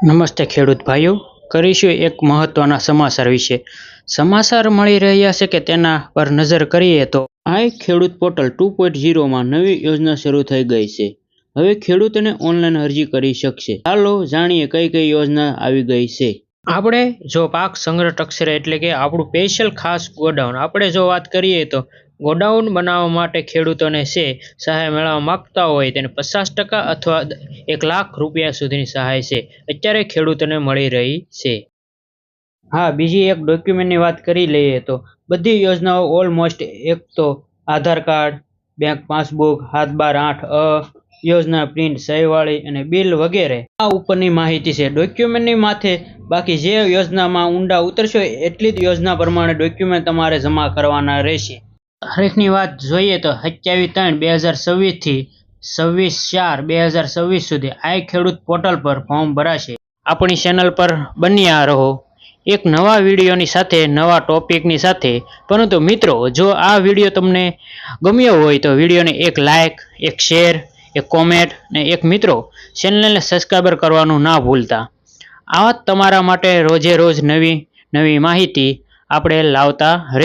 નમસ્તે ખેડૂત ભાઈઓ, કરીશું એક મહત્વના સમાચાર વિશે. સમાચાર મળી રહ્યા છે કે તેના પર નજર કરીએ તો આ ખેડૂત પોર્ટલ 2.0 માં નવી યોજના શરૂ થઈ ગઈ છે. હવે ખેડૂતોને ઓનલાઈન અરજી કરી શકશે. ચાલો જાણીએ કઈ કઈ યોજના આવી ગઈ છે. આપણે જો પાક સંગ્રહ ટક્ષર એટલે કે આપણું સ્પેશિયલ ખાસ ગોડાઉન, આપણે જો વાત કરીએ તો ગોડાઉન બનાવવા માટે ખેડૂતોને છે સહાય મેળવવા માંગતા હોય તેને 50% અથવા 1 લાખ રૂપિયા સુધીની સહાય છે અત્યારે ખેડૂતોને મળી રહી છે. હા, બીજી એક ડોક્યુમેન્ટની વાત કરી લઈએ તો બધી યોજનાઓ ઓલમોસ્ટ એક તો આધાર કાર્ડ, બેંક પાસબુક, 7/12 યોજના પ્રિન્ટ, સહીવાળી અને બિલ વગેરે આ ઉપરની માહિતી છે ડોક્યુમેન્ટની માથે. બાકી જે યોજનામાં ઊંડા ઉતરશો એટલી જ યોજના પ્રમાણે ડોક્યુમેન્ટ તમારે જમા કરવાના રહેશે. તારીખની વાત જોઈએ તો 27/3/2026 થી 26/4/2026 સુધી આ ખેડૂત પોર્ટલ પર ફોર્મ ભરાશે. આપણી ચેનલ પર બન્યા રહો એક નવા વિડીયોની સાથે, નવા ટોપિકની સાથે. પરંતુ મિત્રો, જો આ વિડીયો તમને ગમ્યો હોય તો વિડીયોને એક લાઇક, એક શેર, એક કોમેન્ટ અને એક મિત્રો ચેનલને સબસ્ક્રાઈબર કરવાનું ના ભૂલતા. આ તમારા માટે રોજે રોજ નવી નવી માહિતી આપણે લાવતા